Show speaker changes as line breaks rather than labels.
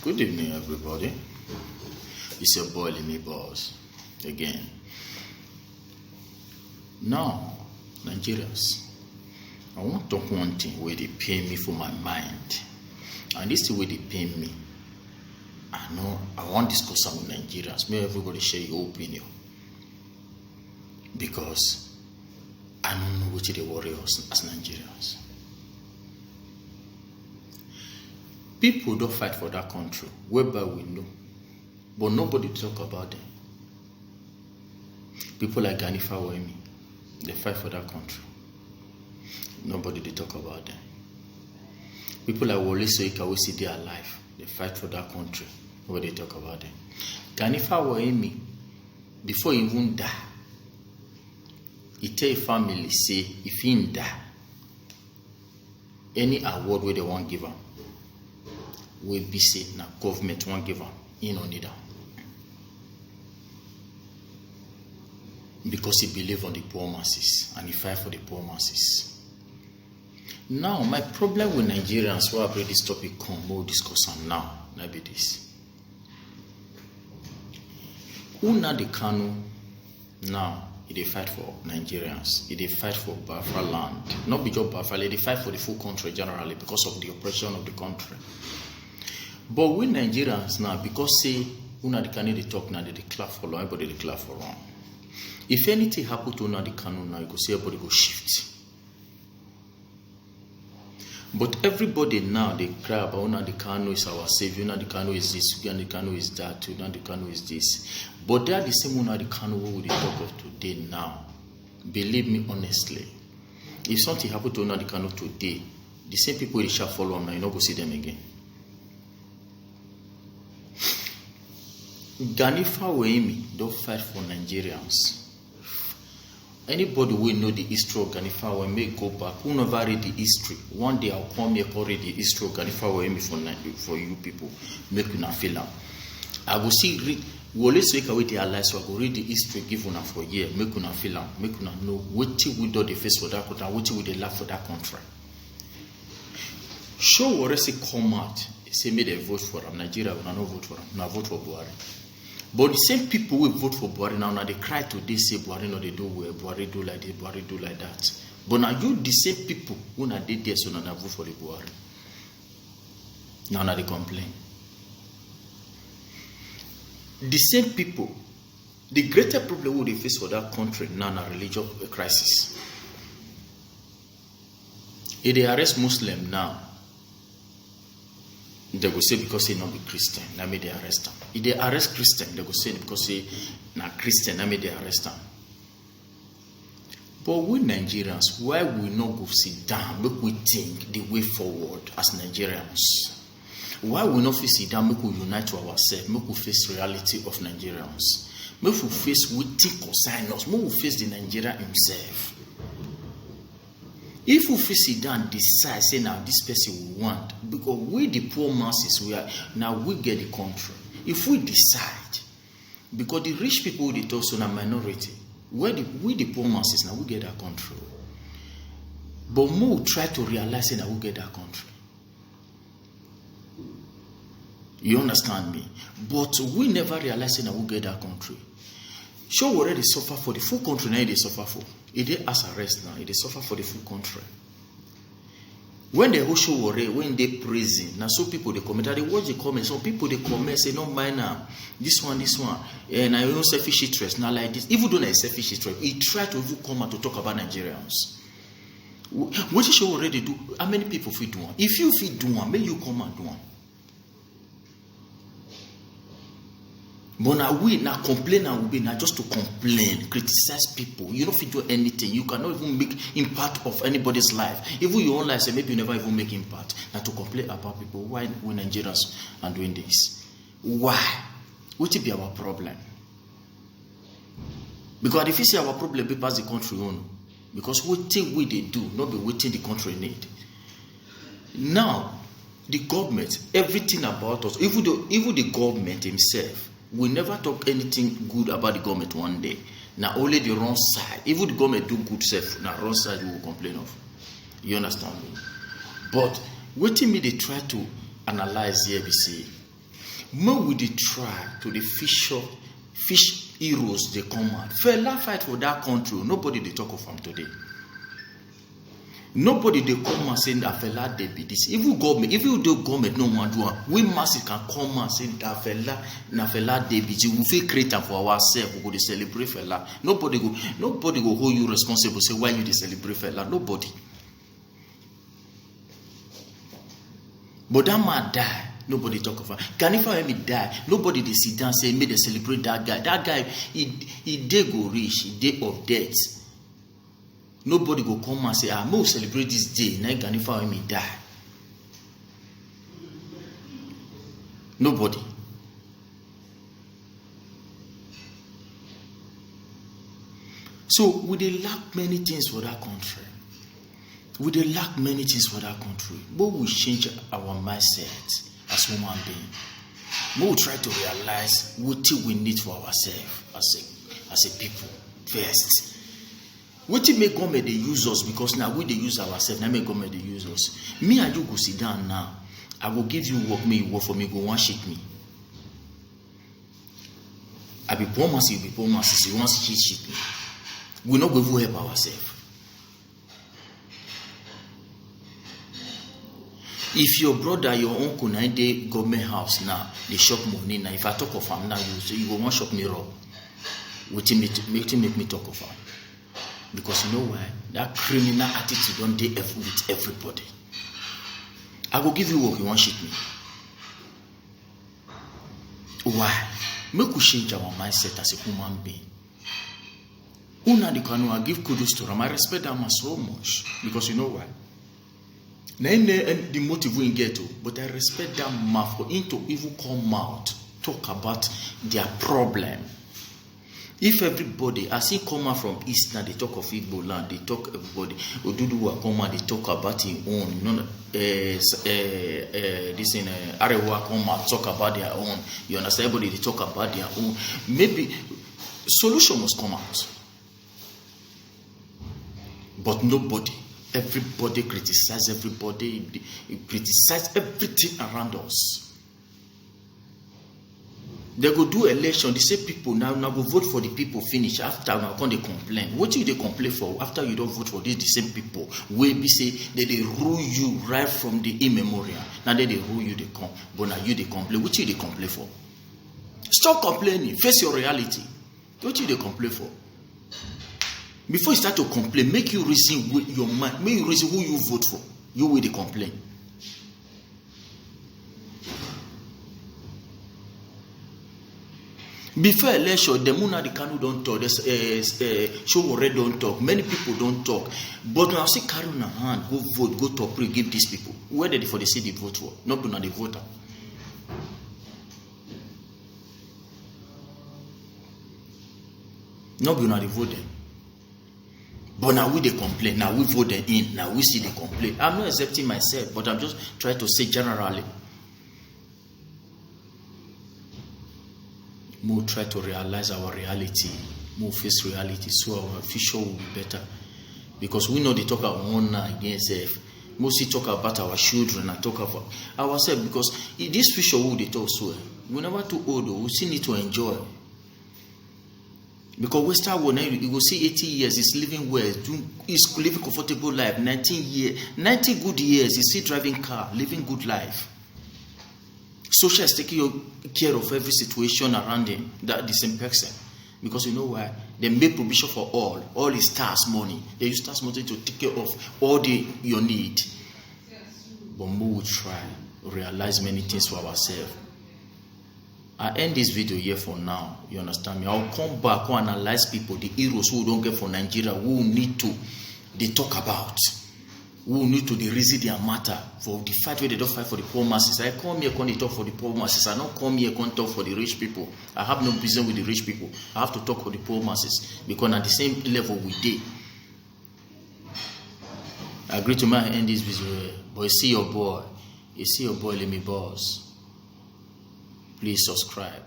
Good evening, everybody. It's your boy Limi Boss again. Now, Nigerians, I want to talk one thing where they pay me for my mind, and this is where they pay me. I want to discuss some with Nigerians. May everybody share your opinion, because I don't know what they worry us as Nigerians. People don't fight for that country, whereby we know, but nobody talk about them. People like Gani Fawehinmi, they fight for that country. Nobody they talk about them. People like Wole Soyinka, we see they are alive. They fight for that country. Nobody talk about them. Gani Fawehinmi, before he even die, he tell his family, say, if he die, any award where they want give him, will be say na government won't give him. He no need them. Because he believe on the poor masses and he fight for the poor masses. Now, my problem with Nigerians, why I bring this topic come, we'll discuss them now. Maybe this. Who now the Kanu now? They fight for Nigerians. They fight for Biafra land. Not because Biafra, they fight for the full country generally because of the oppression of the country. But we Nigerians now, because say Una the Kanu they talk now, they declare for law, everybody declare for wrong. If anything happen to Una the Kanu now, you go see everybody go shift. But everybody now they cry about Una the Kanu is our savior, Una the Kanu is this, Una the Kanu is that, Una the Kanu is this. But they are the same Una the Kanu we talk of today now. Believe me honestly. If something happen to Una the Kanu today, the same people they shall follow now, you not go see them again. Gani Fawehinmi don't fight for Nigerians. Anybody will know the history of Gani Fawehinmi may go back. Who never read the history? One day I'll come here and read the history of Gani Fawehinmi for you people. Make you not feel am. I will see read Wole Soyinka with their lives, so I go read the history given for a year. Make you not feel am. Make you not know what we do the face for that country, what we dey laugh for that country. Show what say come out. Say me they vote for him. Nigeria will not vote for him. Now vote for Buhari. But the same people who vote for Buhari now they cry today, say Buhari no they do well, Buhari do like this, Buhari do like that. But now you the same people who now did this, so now they vote for the Buhari. Now they complain. The same people, the greater problem who they face for that country now religious crisis. If they arrest Muslim now, they will say because he not be Christian, that made they arrest him. If they arrest Christian, they will say because he not Christian, that made they arrest him. But we Nigerians, why we not go sit down, make we think the way forward as Nigerians? Why we not sit down, make we unite to ourselves, make we face reality of Nigerians, make we face we think consign us, make we face the Nigerian himself. If we sit down and decide, say now this person we want, because we the poor masses, we get the country. If we decide, because the rich people they talk so na minority, we the poor masses now we get that country. But more try to realize that we get that country. You understand me? But we never realize that we get that country. Sure, we already suffer for the full country now. They suffer for. If they as arrest now, they suffer for the full country. When they show worry, when they praising, now some people they comment, they watch the comments. Some people they comment say, no mind now, this one, and I know selfish interest. Now like this, even though I selfish interest, he try to even come out to talk about Nigerians. What you show already do? How many people fit do one? If you fit do one, may you come and do one. But now we now complain and we now just to complain, criticize people. You don't fit do anything. You cannot even make impact of anybody's life. Even your own life, say maybe you never even make impact. Now to complain about people. Why we Nigerians are doing this? Why? What will be our problem? Because if you see our problem, we pass the country on. Because what thing we they do, not be waiting the country need. Now, the government, everything about us, even the government himself, we never talk anything good about the government one day. Now only the wrong side. Even the government do good self, now wrong side we will complain of. You understand me? But what me they try to analyze here, be say, More we dey try to the fish heroes they come out. Fela fight for that country. Nobody they talk of him today. Nobody they come and say that Fela they be this. Even though government no one do it, we masses can come and say that Fela they be this. We feel create for ourselves. We go to celebrate Fela. Nobody go hold you responsible. Say why you dey celebrate Fela. Nobody. But that man die. Nobody talk of him. Can if I die? Nobody they sit down say, may they celebrate that guy. That guy, he day go reach, he day of death. Nobody go come and say, I will celebrate this day. Now can if I die? Nobody. So we dey lack many things for that country. We dey lack many things for that country. But we change our mindset as human being. We will try to realize what we need for ourselves as a people first. What make government they use us because now we they use ourselves. Now make government they use us. Me and you go sit down now. I will give you work. Me you work for me. Go one shit me. I be poor mass. You be poor mass. You want shit me. We not go help ourselves. If your brother, your uncle, now they government house now, they shop money now. If I talk of him now, you go one shop me raw. Make me talk of him. Because you know why? That criminal attitude don't dey with everybody. I will give you work, you won't shit me. Why? Make we change our mindset as a human being. Una the canoe, I give kudos to them. I respect them so much. Because you know why? The motive we get to, but I respect them more for him to even come out, talk about their problem. If everybody, as he come out from East now, they talk of Igbo land, they talk everybody, Oduduwa come out, they talk about his own, you know, this in Arewa come out, talk about their own, you understand, everybody, they talk about their own. Maybe solution must come out. But nobody, everybody criticize everybody, criticize everything around us. They go do election. They say people now go vote for the people. Finish after now come they complain. What you they complain for after you don't vote for this the same people? Will be say they rule you right from the immemorial. Now they rule you they come, but now you they complain. What you they complain for? Stop complaining. Face your reality. What you they complain for? Before you start to complain, make you reason with your mind. Make you reason who you vote for. You will they complain. Before election, the Muna the Kanu don't talk. Showore don't talk. Many people don't talk. But now see carry on hand, go vote, go talk, pray, give these people. Where did they say they vote for? Not do not the voter. Not do not the vote them. But now we they complain. Now we vote them in. Now we see they complain. I'm not accepting myself, but I'm just trying to say generally. More try to realize our reality, more face reality, so our future will be better. Because we know they talk about one against self. Mostly talk about our children and talk about ourselves. Because in this future will they talk so. We're never too old, we still need to enjoy. Because Western world, you go see 80 years, he's living well, he's living comfortable life, 90 good years, he's still driving car, living good life. Social is taking care of every situation around him, that the same person. Because you know why? They make provision for all his tax money. They use tax money to take care of all your need. But we will try to realize many things for ourselves. I end this video here for now. You understand me? I'll come back and analyze people, the heroes who don't get for Nigeria, who need to they talk about. Who need to reason their matter for the fight where they don't fight for the poor masses. I come here when they talk for the poor masses. I don't come here when talk for the rich people. I have no business with the rich people. I have to talk for the poor masses because at the same level we did. I agree to my end this video, but you see your boy, let me boss. Please subscribe.